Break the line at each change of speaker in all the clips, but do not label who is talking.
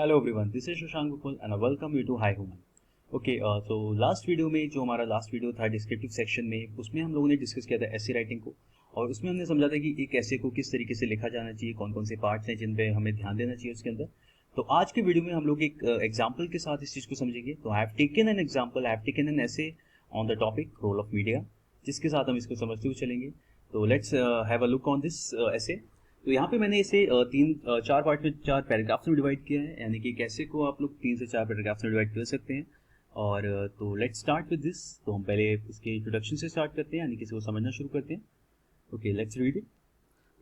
Hello everyone, this is Shashank Bukul and welcome you to high human. Okay, तो last video में जो हमारा last video था डिस्क्रिप्टिव सेक्शन में, उसमें हम लोगों ने डिस्कस किया था एसे राइटिंग को। और उसमें हमने समझा था कि एक एसे को किस तरीके से लिखा जाना चाहिए, कौन कौन से पार्ट्स हैं जिन पे हमें ध्यान देना चाहिए उसके अंदर। तो आज के वीडियो में हम लोग एक एग्जाम्पल के साथ इस चीज़ को समझेंगे। तो I have taken an example, I have taken an essay on the topic role of media, जिसके साथ हम इसको समझते हुए चलेंगे। तो let's have a look on this essay. तो यहाँ पे मैंने इसे चार पार्ट में, चार पैराग्राफ्स में डिवाइड किया है, यानी कि कैसे को आप लोग 3 से 4 पैराग्राफ्स में डिवाइड कर सकते हैं। और तो लेट्स स्टार्ट विद दिस। तो हम पहले इसके इंट्रोडक्शन से स्टार्ट करते हैं, यानी कि इसको समझना शुरू करते हैं। Okay, let's read it.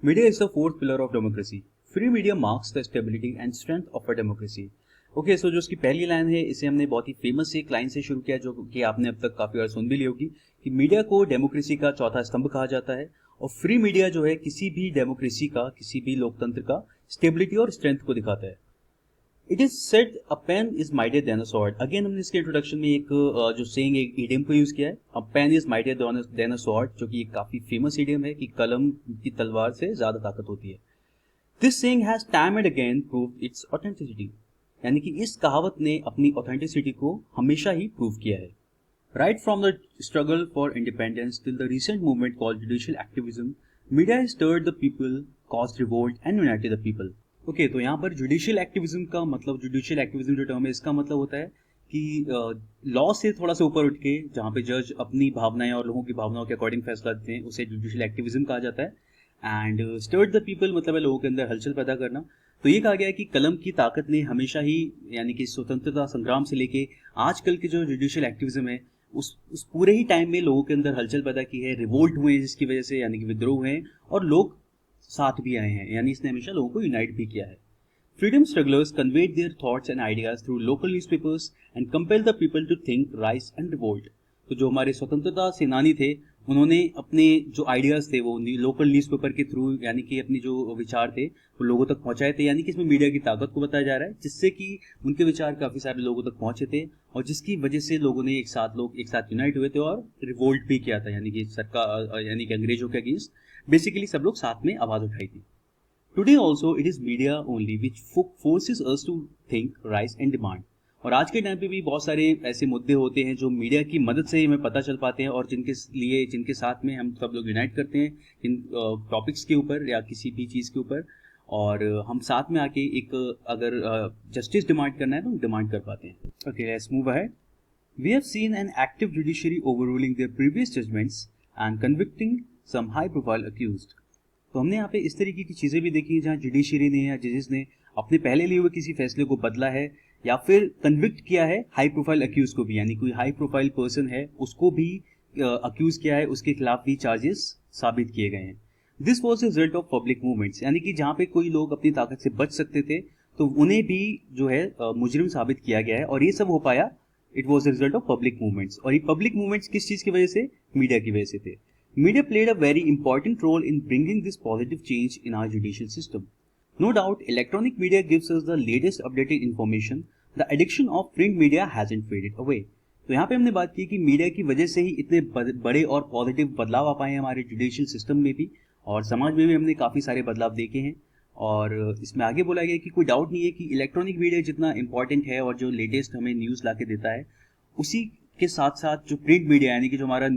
Media is the fourth pillar of democracy. Free media marks the stability and strength of a democracy. Okay, so जो इसकी पहली लाइन है, इसे हमने बहुत ही फेमस एक लाइन से शुरू किया, जो कि आपने अब तक काफी बार सुन भी ली होगी, कि मीडिया को डेमोक्रेसी का चौथा स्तंभ कहा जाता है। और फ्री मीडिया जो है किसी भी डेमोक्रेसी का, किसी भी लोकतंत्र का स्टेबिलिटी और स्ट्रेंथ को दिखाता है। It is said a pen is mightier than a sword. Again हमने इसके इंट्रोडक्शन में एक जो सेइंग, एक इडियम को यूज किया है, a pen is mightier than a sword, जो कि एक काफी फेमस इडियम है कि कलम की तलवार से ज्यादा ताकत होती है। This saying has time and again proved it's authenticity. यानी कि इस कहावत ने अपनी ऑथेंटिसिटी को हमेशा ही प्रूव किया है। Right from the struggle for independence till the recent movement called judicial activism, media has stirred the people, caused revolt and united the people. Okay, तो यहाँ पर जुडिशियल एक्टिविज्म का मतलब, जुडिशियल एक्टिविज्म जो टर्म है, इसका मतलब होता है कि लॉ से थोड़ा सा ऊपर उठ के जहाँ पे जज अपनी भावनाएं और लोगों की भावनाओं के अकॉर्डिंग फैसला देते हैं, उसे जुडिशियल एक्टिविज्म कहा जाता है। एंड स्टर्ड द पीपल मतलब है लोगों के अंदर हलचल पैदा करना। तो ये कहा गया है कि कलम की ताकत ने हमेशा ही, यानी कि स्वतंत्रता संग्राम से लेके आजकल के जो जुडिशियल एक्टिविज्म है, उस पूरे ही टाइम में लोगों के अंदर हलचल पैदा की है, रिवोल्ट हुए हैं जिसकी वजह से, यानी कि विद्रोह हुए हैं, और लोग साथ भी आए हैं, यानी इसने हमेशा लोगों को यूनाइट भी किया है। Freedom strugglers conveyed their thoughts and ideas through local newspapers and compel the people to think, rise and revolt. तो जो हमारे स्वतंत्रता सेनानी थे, उन्होंने अपने जो आइडियाज थे वो लोकल न्यूज़पेपर के थ्रू, यानी कि अपने जो विचार थे वो लोगों तक पहुंचाए थे। यानी कि इसमें मीडिया की ताकत को बताया जा रहा है, जिससे कि उनके विचार काफी सारे लोगों तक पहुंचे थे, और जिसकी वजह से लोगों ने लोग एक साथ यूनाइट हुए थे और रिवोल्ट भी किया था, यानी कि सरकार, यानी कि अंग्रेजों के अगेंस्ट बेसिकली सब लोग साथ में आवाज उठाई थी। Today also it is media only which forces us to think, rise and demand. और आज के टाइम पे भी बहुत सारे ऐसे मुद्दे होते हैं जो मीडिया की मदद से ही हमें पता चल पाते हैं, और जिनके साथ में हम सब लोग यूनाइट करते हैं इन टॉपिक्स के ऊपर या किसी भी चीज़ के ऊपर, और हम साथ में आके एक अगर जस्टिस डिमांड करना है तो डिमांड कर पाते हैं। Okay, let's move ahead. We have seen an active judiciary overruling their previous judgments and convicting some high profile accused. तो हमने यहाँ पे इस तरीके की चीज़ें भी देखी हैं जहाँ जुडिशरी ने या जजेस ने अपने पहले लिए हुए किसी फैसले को बदला है, या फिर कन्विक्ट किया है हाई प्रोफाइल अक्यूज को भी, यानी कोई हाई प्रोफाइल पर्सन है उसको भी अक्यूज किया है, उसके खिलाफ भी चार्जेस साबित किए गए हैं। This was result of public movements, यानी कि जहाँ पे कोई लोग अपनी ताकत से बच सकते थे तो उन्हें भी जो है मुजरिम साबित किया गया है, और ये सब हो पाया, it was result of public movements. और ये पब्लिक मूवमेंट्स किस चीज़ की वजह से? मीडिया की वजह से थे। Media played a very important role in bringing this positive change in our judicial system. No doubt, electronic media gives us the latest updated information. The addiction of print media hasn't faded away. तो यहाँ पे हमने बात की कि media की वजह से ही इतने बड़े और पॉजिटिव बदलाव आ पाए हैं हमारे जुडिशियल सिस्टम में भी, और समाज में भी हमने काफ़ी सारे बदलाव देखे हैं। और इसमें आगे बोला गया कि कोई डाउट नहीं है कि इलेक्ट्रॉनिक मीडिया जितना इंपॉर्टेंट है और जो लेटेस्ट हमें न्यूज़ ला के देता है, उसी के साथ साथ जो प्रिंट मीडिया, यानी कि जो हमारा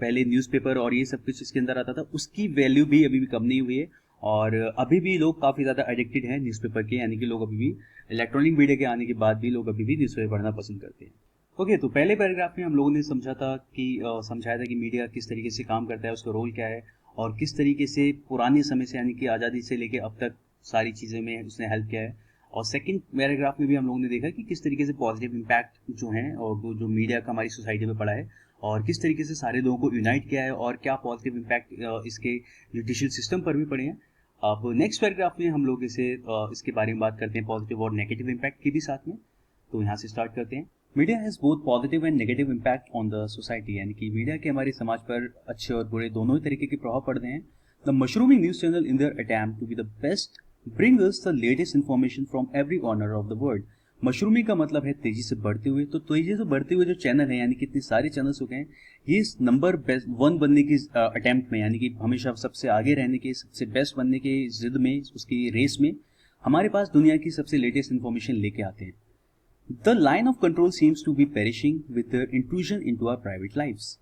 पहले न्यूज़पेपर और ये सब कुछ इसके अंदर आता था, उसकी वैल्यू भी अभी भी कम नहीं हुई है। और अभी भी लोग काफ़ी ज़्यादा एडिक्टेड हैं न्यूज़पेपर के, यानी कि लोग अभी भी इलेक्ट्रॉनिक मीडिया के आने के बाद भी लोग अभी भी न्यूज़पेपर पढ़ना पसंद करते हैं। ओके, तो पहले पैराग्राफ में हम लोगों ने समझाया था कि मीडिया किस तरीके से काम करता है, उसका रोल क्या है, और किस तरीके से पुराने समय से, यानी कि आज़ादी से लेके अब तक सारी चीज़ें में उसने हेल्प किया है। और सेकंड पैराग्राफ में भी हम लोगों ने देखा कि किस तरीके से पॉजिटिव इम्पैक्ट जो है और वो जो मीडिया का हमारी सोसाइटी में पड़ा है, और किस तरीके से सारे लोगों को यूनाइट किया है, और क्या पॉजिटिव इम्पैक्ट इसके जुडिशियल सिस्टम पर भी पड़े हैं। अब नेक्स्ट पैराग्राफ में हम लोग इसके बारे में बात करते हैं, पॉजिटिव और नेगेटिव इम्पैक्ट की भी साथ में। तो यहाँ से स्टार्ट करते हैं। Media has both positive and negative impact on the society, यानी कि मीडिया के हमारे समाज पर अच्छे और बुरे दोनों ही तरीके के प्रभाव पड़ते हैं। The mushrooming news channel in their attempt to be the best bring us the latest information from every corner of the world. Mushrooming का मतलब है तेजी से बढ़ते हुए, तो तेजी से बढ़ते हुए जो चैनल है, यानी कि इतने सारे चैनल्स हो गए हैं, ये इस नंबर 1 बनने की अटेम्प्ट में, यानी कि हमेशा सबसे आगे रहने के, सबसे बेस्ट बनने के जिद में, उसकी रेस में हमारे पास दुनिया की सबसे लेटेस्ट इन्फॉर्मेशन लेके आते हैं। The line of control seems to be perishing with the intrusion into our private lives.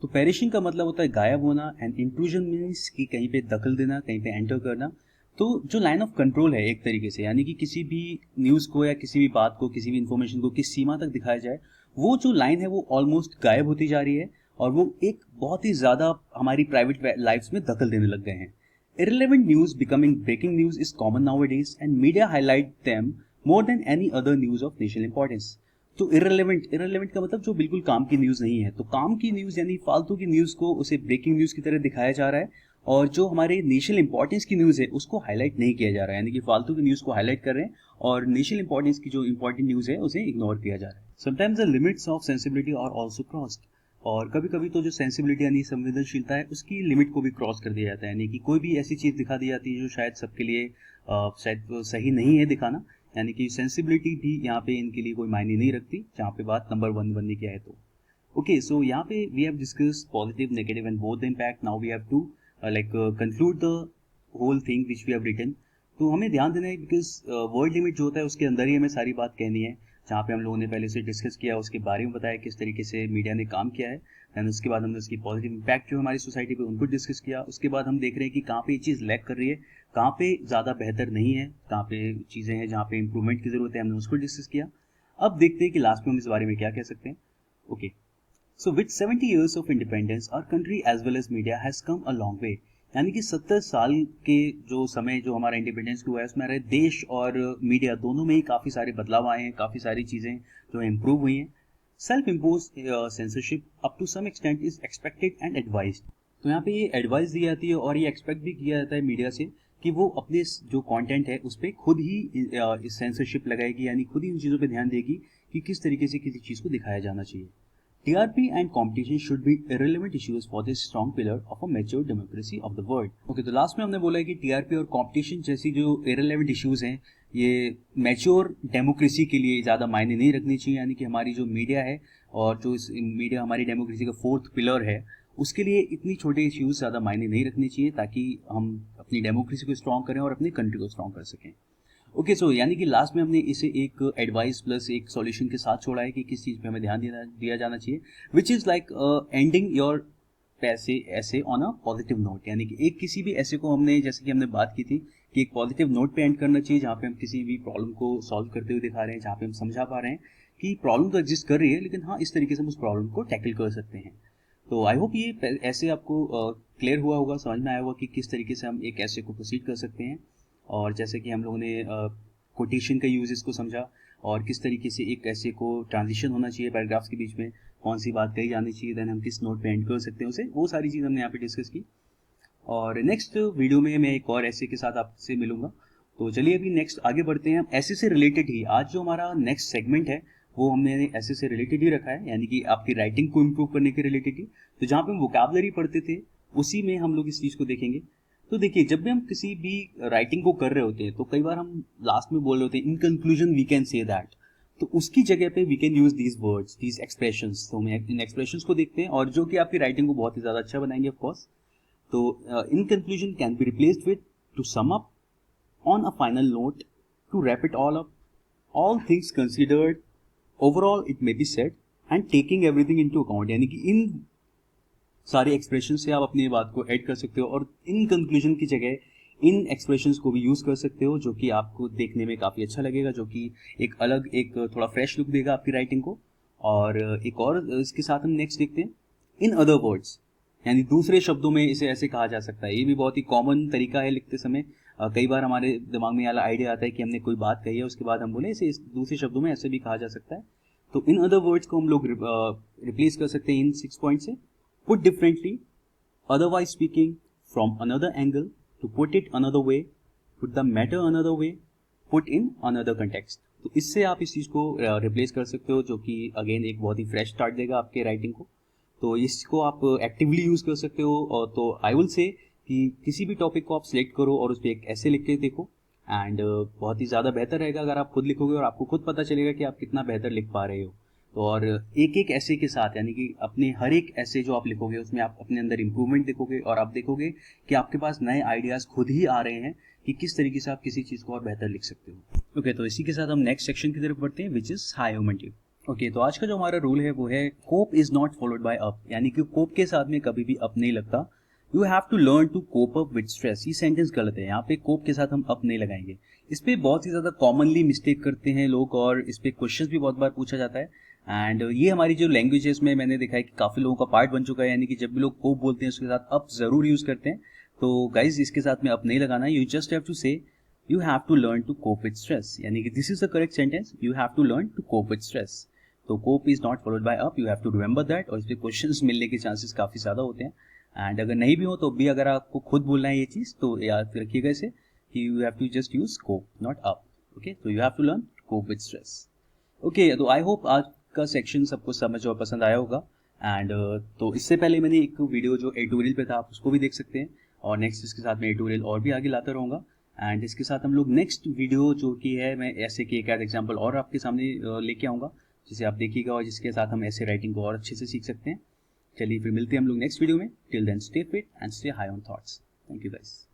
तो पेरिशिंग का मतलब होता है गायब होना, एंड इंट्रूजन मीन्स कि कहीं पे दखल देना, कहीं पे एंटर करना। तो जो लाइन ऑफ कंट्रोल है एक तरीके से, यानी कि किसी भी न्यूज़ को या किसी भी बात को, किसी भी इन्फॉर्मेशन को किस सीमा तक दिखाया जाए, वो जो लाइन है वो ऑलमोस्ट गायब होती जा रही है और वो एक बहुत ही ज़्यादा हमारी प्राइवेट लाइफ्स में दखल देने लग गए हैं। Irrelevant news becoming breaking news is common nowadays and media highlight them more than any other news of national importance. तो इररिलेवेंट का मतलब जो बिल्कुल काम की न्यूज़ नहीं है। तो काम की न्यूज़ यानी फालतू की न्यूज़ को उसे ब्रेकिंग न्यूज़ की तरह दिखाया जा रहा है, और जो हमारे नेशनल इंपॉर्टेंस की न्यूज़ है उसको हाईलाइट नहीं किया जा रहा है, यानी कि फालतू की न्यूज़ को हाईलाइट कर रहे हैं और नेशनल इंपॉर्टेंस की जो इंपॉर्टेंट न्यूज़ है उसे इग्नोर किया जा रहा है। Sometimes the limits of sensibility are also crossed. और कभी कभी तो जो सेंसिबिलिटी यानी संवेदनशीलता है उसकी लिमिट को भी क्रॉस कर दिया जाता है, यानी कि कोई भी ऐसी चीज़ दिखा दी जाती है जो शायद सबके लिए शायद सही नहीं है दिखाना, यानी कि सेंसिबिलिटी भी यहाँ पे इनके लिए कोई मायने नहीं रखती जहाँ पे बात नंबर वन बनने की है। तो ओके, सो यहाँ पे we have discuss positive, negative and both the impact. Now we have to conclude the whole thing which we have written. तो हमें ध्यान देना है बिकॉज वर्ड लिमिट जो होता है उसके अंदर ही हमें सारी बात कहनी है, जहाँ पे हम लोगों ने पहले से डिस्कस किया, उसके बारे में बताया किस तरीके से मीडिया ने काम किया है, एंड उसके बाद हमने उसकी पॉजिटिव इम्पैक्ट जो हमारी सोसाइटी पे उनको डिस्कस किया। उसके बाद हम देख रहे हैं कि कहाँ पे ये चीज़ लैक कर रही है, कहाँ पे ज़्यादा बेहतर नहीं है, कहाँ पे चीज़ें हैं जहाँ पे इम्प्रूवमेंट की ज़रूरत है, हमने उसको डिस्कस किया। अब देखते हैं कि लास्ट में हम इस बारे में क्या कह सकते हैं। Okay, so with 70 years of independence, our country as well as media has come a long way। यानी कि 70 साल के जो समय जो हमारा इंडिपेंडेंस हुआ है उसमें हमारे देश और मीडिया दोनों में ही काफ़ी सारे बदलाव आए हैं, काफ़ी सारी चीज़ें जो इम्प्रूव हुई हैं। Self impose censorship up to some extent is expected and advised. तो यहाँ पे ये एडवाइस दी जाती है और ये एक्सपेक्ट भी किया जाता है मीडिया से कि वो अपने जो कंटेंट है उस पर खुद ही सेंसरशिप लगाएगी, यानी खुद ही उन चीज़ों पे ध्यान देगी कि किस तरीके से किसी चीज़ को दिखाया जाना चाहिए। TRP and competition should be irrelevant issues for this strong pillar of a mature democracy of the world। Okay, तो लास्ट में हमने बोला है कि TRP और competition जैसी जो irrelevant issues हैं ये मैच्योर डेमोक्रेसी के लिए ज़्यादा मायने नहीं रखनी चाहिए, यानी कि हमारी जो मीडिया है और जो इस मीडिया हमारी डेमोक्रेसी का फोर्थ पिलर है उसके लिए इतनी छोटे इश्यूज ज़्यादा मायने नहीं रखनी चाहिए, ताकि हम अपनी डेमोक्रेसी को स्ट्रॉन्ग करें और अपनी कंट्री को स्ट्रॉन्ग कर सकें। ओके, सो यानी कि लास्ट में हमने इसे एक एडवाइस प्लस एक सॉल्यूशन के साथ छोड़ा है कि किस चीज़ पे हमें ध्यान दिया जाना चाहिए, which is like ending your पैसे ऐसे ऑन अ पॉजिटिव नोट। यानी कि एक किसी भी ऐसे को हमने, जैसे कि हमने बात की थी कि एक पॉजिटिव नोट पे एंड करना चाहिए, जहाँ पे हम किसी भी प्रॉब्लम को सॉल्व करते हुए दिखा रहे हैं, जहाँ पे हम समझा पा रहे हैं कि प्रॉब्लम तो एग्जिस्ट कर रही है लेकिन हाँ इस तरीके से हम उस प्रॉब्लम को टैकल कर सकते हैं। तो आई होप ये ऐसे आपको क्लियर हुआ होगा, समझ में आया होगा कि किस तरीके से हम एक ऐसे को प्रोसीड कर सकते हैं। और जैसे कि हम लोगों ने कोटेशन का यूज इसको समझा और किस तरीके से एक ऐसे को ट्रांजिशन होना चाहिए पैराग्राफ्स के बीच में, कौन सी बात कही जानी चाहिए, देन हम किस नोट पे एंड कर सकते हैं उसे, वो सारी चीज़ हमने यहाँ पे डिस्कस की। और नेक्स्ट वीडियो में मैं एक और ऐसे के साथ आपसे मिलूंगा। तो चलिए अभी नेक्स्ट आगे बढ़ते हैं। ऐसे से रिलेटेड ही आज जो हमारा नेक्स्ट सेगमेंट है वो हमने ऐसे से रिलेटेड ही रखा है, यानी कि आपकी राइटिंग को इम्प्रूव करने के रिलेटेड ही। तो जहाँ पे हम वोकैबुलरी पढ़ते थे उसी में हम लोग इस चीज़ को देखेंगे। तो देखिए, जब भी हम किसी भी राइटिंग को कर रहे होते हैं तो कई बार हम लास्ट में बोल रहे होते हैं in conclusion we can say that, तो उसकी जगह पे we can use these words, these expressions. तो हम इन एक्सप्रेशंस को देखते हैं और जो कि आपकी राइटिंग को बहुत ही ज़्यादा अच्छा बनाएंगे ऑफ कोर्स। तो in conclusion can be replaced with to sum up, on a final note, to wrap it all up, all things considered, overall it may be said, and taking everything into account. यानी कि इन सारे expression से आप अपनी बात को add कर सकते हो और इन कंक्लूजन की जगह इन एक्सप्रेशंस को भी यूज़ कर सकते हो, जो कि आपको देखने में काफ़ी अच्छा लगेगा, जो कि एक अलग एक थोड़ा फ्रेश लुक देगा आपकी राइटिंग को। और एक और इसके साथ हम नेक्स्ट देखते हैं इन अदर वर्ड्स, यानी दूसरे शब्दों में इसे ऐसे कहा जा सकता है। ये भी बहुत ही कॉमन तरीका है लिखते समय। कई बार हमारे दिमाग में वाला आइडिया आता है कि हमने कोई बात कही है उसके बाद हम बोले इसे दूसरे शब्दों में ऐसे भी कहा जा सकता है। तो इन अदर वर्ड्स को हम लोग रिप्लेस कर सकते हैं इन 6 पॉइंट से। Put differently, otherwise speaking, from another angle, to put it another way, put the matter another way, put in another context। तो इससे आप इस चीज़ को रिप्लेस कर सकते हो, जो कि अगेन एक बहुत ही फ्रेश स्टार्ट देगा आपके राइटिंग को। तो इसको आप एक्टिवली यूज़ कर सकते हो। और तो आई विल से कि किसी भी टॉपिक को आप सिलेक्ट करो और उस पर एक ऐसे लिख के देखो, एंड बहुत ही ज़्यादा बेहतर रहेगा अगर आप खुद लिखोगे और आपको खुद पता चलेगा कि आप कितना बेहतर लिख पा रहे हो। तो और एक एक ऐसे के साथ, यानी कि अपने हर एक ऐसे जो आप लिखोगे उसमें आप अपने अंदर इम्प्रूवमेंट देखोगे और आप देखोगे कि आपके पास नए आइडियाज़ खुद ही आ रहे हैं कि किस तरीके से आप किसी चीज़ को और बेहतर लिख सकते हो। ओके, तो इसी के साथ हम नेक्स्ट सेक्शन की तरफ बढ़ते हैं, which is high human tip. Okay, तो आज का जो हमारा रूल है वो है cope is not followed by up, यानी कि कोप के साथ में कभी भी अप नहीं लगता। You have to learn to cope up with stress. ये सेंटेंस गलत है, यहाँ पे कोप के साथ हम अप नहीं लगाएंगे। इस पे बहुत ही ज़्यादा कॉमनली मिस्टेक करते हैं लोग और इस पे क्वेश्चंस भी बहुत बार पूछा जाता है। एंड ये हमारी जो लैंग्वेज है इसमें मैंने देखा है कि काफ़ी लोगों का पार्ट बन चुका है, यानी कि जब भी लोग कोप बोलते हैं उसके साथ अप ज़रूर यूज़ करते हैं। तो गाइज इसके साथ में अप नहीं लगाना, you just have to say you have to learn to cope with stress, यानी कि this is the correct sentence, you have to learn to cope with stress. तो cope is not followed by up, you have to remember that. और इस पे questions मिलने के chances काफ़ी ज़्यादा होते हैं। एंड अगर नहीं भी हो तो भी अगर आपको खुद बोलना है ये चीज़ तो याद रखिएगा इसे कि you have to just use cope not up. Okay, तो you have to learn cope with stress. Okay, तो आई होप आज का सेक्शन सबको समझ और पसंद आया होगा। एंड तो इससे पहले मैंने एक वीडियो जो एटोरियल पे था आप उसको भी देख सकते हैं, और नेक्स्ट इसके साथ में एटोरियल और भी आगे लाता रहूँगा। एंड इसके साथ हम लोग नेक्स्ट वीडियो जो कि है मैं ऐसे की एक आध एग्जाम्पल और आपके सामने लेके आऊँगा जिसे आप देखिएगा और जिसके साथ हम ऐसे राइटिंग को और अच्छे से सीख सकते हैं। चलिए फिर मिलते हैं हम लोग नेक्स्ट वीडियो में। Till then stay fit and stay high on thoughts. Thank you guys.